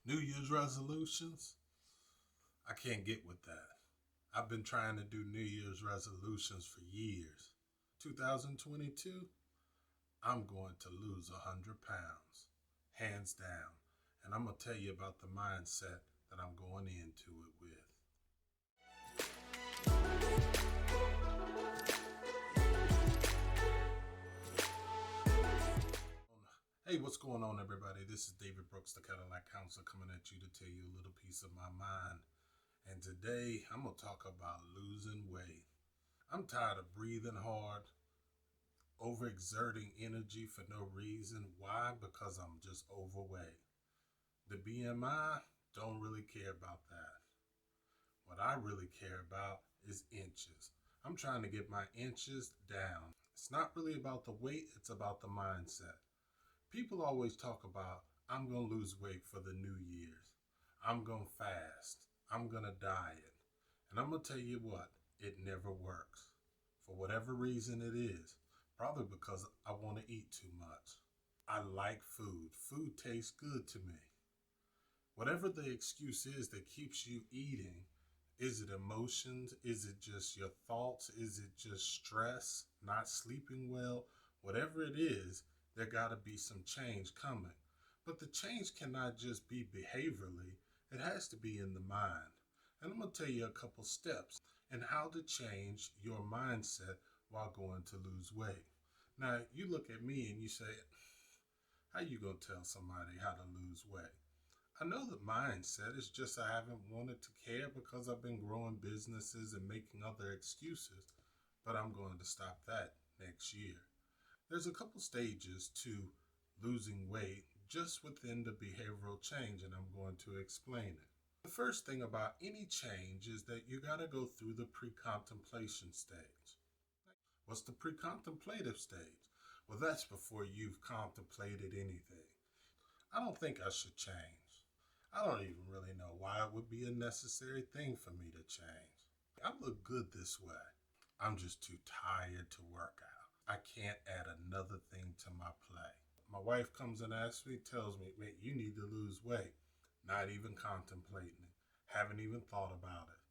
New Year's resolutions? I can't get with that. I've been trying to do New Year's resolutions for years. 2022, I'm going to lose 100 pounds, hands down. And I'm going to tell you about the mindset that I'm going into it with. Hey, what's going on, everybody? This is David Brooks, the Cadillac Counselor, coming at you to tell you a little piece of my mind. And today, I'm going to talk about losing weight. I'm tired of breathing hard, overexerting energy for no reason. Why? Because I'm just overweight. The BMI, don't really care about that. What I really care about is inches. I'm trying to get my inches down. It's not really about the weight, it's about the mindset. People always talk about, I'm going to lose weight for the New Year's. I'm going to fast. I'm going to diet. And I'm going to tell you what, it never works. For whatever reason it is. Probably because I want to eat too much. I like food. Food tastes good to me. Whatever the excuse is that keeps you eating, is it emotions? Is it just your thoughts? Is it just stress? Not sleeping well? Whatever it is, there got to be some change coming. But the change cannot just be behaviorally, it has to be in the mind. And I'm going to tell you a couple steps and how to change your mindset while going to lose weight. Now, you look at me and you say, how you going to tell somebody how to lose weight? I know the mindset is just I haven't wanted to care because I've been growing businesses and making other excuses, but I'm going to stop that next year. There's a couple stages to losing weight just within the behavioral change, and I'm going to explain it. The first thing about any change is that you got to go through the pre-contemplation stage. What's the pre-contemplative stage? Well, that's before you've contemplated anything. I don't think I should change. I don't even really know why it would be a necessary thing for me to change. I look good this way. I'm just too tired to work out. I can't add another thing to my plate. My wife comes and asks me, tells me, "Mate, you need to lose weight." Not even contemplating it. Haven't even thought about it.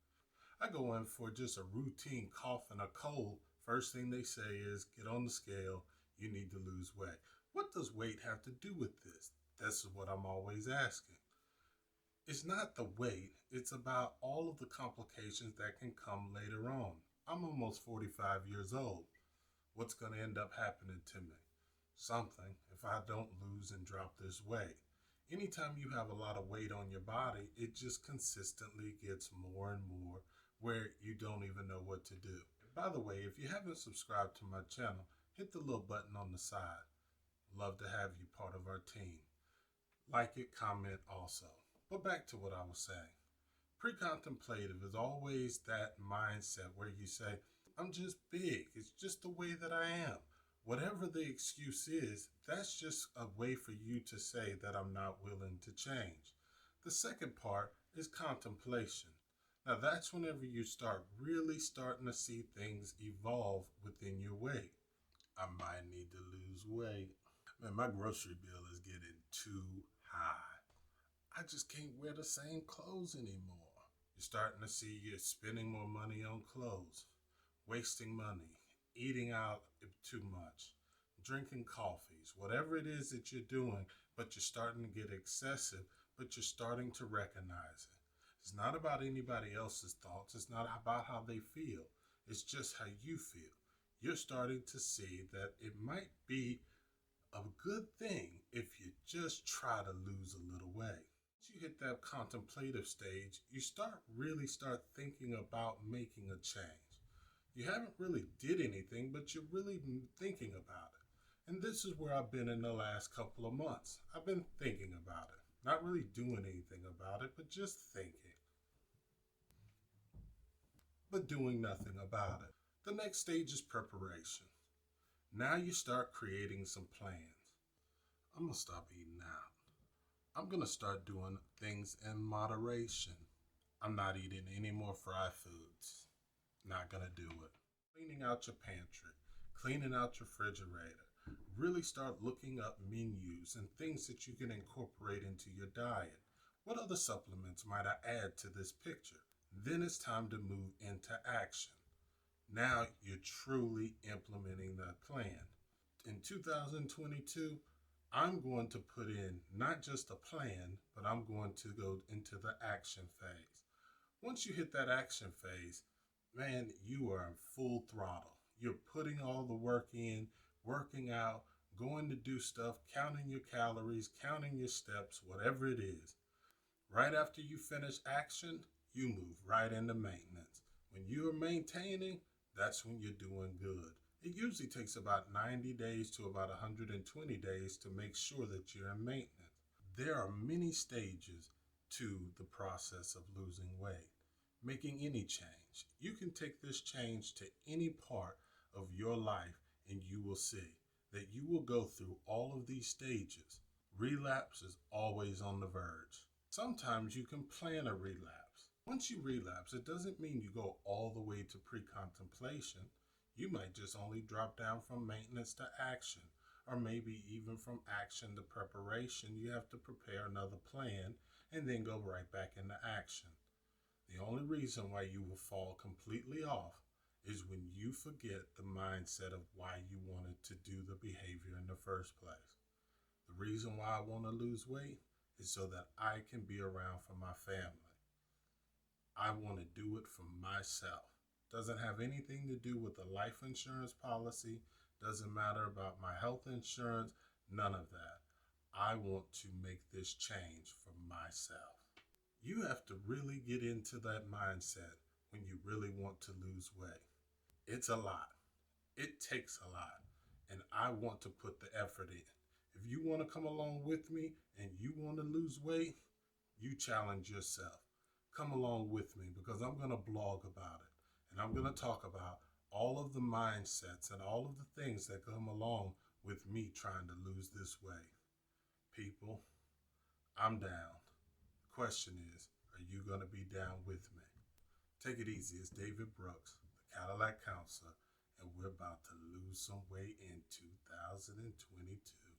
I go in for just a routine cough and a cold. First thing they say is, get on the scale. You need to lose weight. What does weight have to do with this? This is what I'm always asking. It's not the weight. It's about all of the complications that can come later on. I'm almost 45 years old. What's going to end up happening to me? Something if I don't lose and drop this weight. Anytime you have a lot of weight on your body, it just consistently gets more and more where you don't even know what to do. By the way, if you haven't subscribed to my channel, hit the little button on the side. Love to have you part of our team. Like it, comment also. But back to what I was saying. Pre-contemplative is always that mindset where you say, I'm just big. It's just the way that I am. Whatever the excuse is, that's just a way for you to say that I'm not willing to change. The second part is contemplation. Now that's whenever you start really starting to see things evolve within your weight. I might need to lose weight. Man, my grocery bill is getting too high. I just can't wear the same clothes anymore. You're starting to see you're spending more money on clothes, wasting money, eating out too much, drinking coffees, whatever it is that you're doing, but you're starting to get excessive, but you're starting to recognize it. It's not about anybody else's thoughts. It's not about how they feel. It's just how you feel. You're starting to see that it might be a good thing if you just try to lose a little weight. Once you hit that contemplative stage, you really start thinking about making a change. You haven't really did anything, but you're really thinking about it. And this is where I've been in the last couple of months. I've been thinking about it. Not really doing anything about it, but just thinking. But doing nothing about it. The next stage is preparation. Now you start creating some plans. I'm going to stop eating out. I'm going to start doing things in moderation. I'm not eating any more fried foods. Not going to do it. Cleaning out your pantry, cleaning out your refrigerator. Really start looking up menus and things that you can incorporate into your diet. What other supplements might I add to this picture? Then it's time to move into action. Now you're truly implementing the plan. In 2022, I'm going to put in not just a plan, but I'm going to go into the action phase. Once you hit that action phase, man, you are in full throttle. You're putting all the work in, working out, going to do stuff, counting your calories, counting your steps, whatever it is. Right after you finish action, you move right into maintenance. When you are maintaining, that's when you're doing good. It usually takes about 90 days to about 120 days to make sure that you're in maintenance. There are many stages to the process of losing weight, making any change. You can take this change to any part of your life and you will see that you will go through all of these stages. Relapse is always on the verge. Sometimes you can plan a relapse. Once you relapse, it doesn't mean you go all the way to pre-contemplation. You might just only drop down from maintenance to action, or maybe even from action to preparation. You have to prepare another plan and then go right back into action. The only reason why you will fall completely off is when you forget the mindset of why you wanted to do the behavior in the first place. The reason why I want to lose weight is so that I can be around for my family. I want to do it for myself. Doesn't have anything to do with the life insurance policy. Doesn't matter about my health insurance. None of that. I want to make this change for myself. You have to really get into that mindset when you really want to lose weight. It's a lot. It takes a lot. And I want to put the effort in. If you want to come along with me and you want to lose weight, you challenge yourself. Come along with me because I'm going to blog about it. And I'm going to talk about all of the mindsets and all of the things that come along with me trying to lose this weight. People, I'm down. The question is, are you going to be down with me? Take it easy. It's David Brooks, the Cadillac Counselor, and we're about to lose some weight in 2022.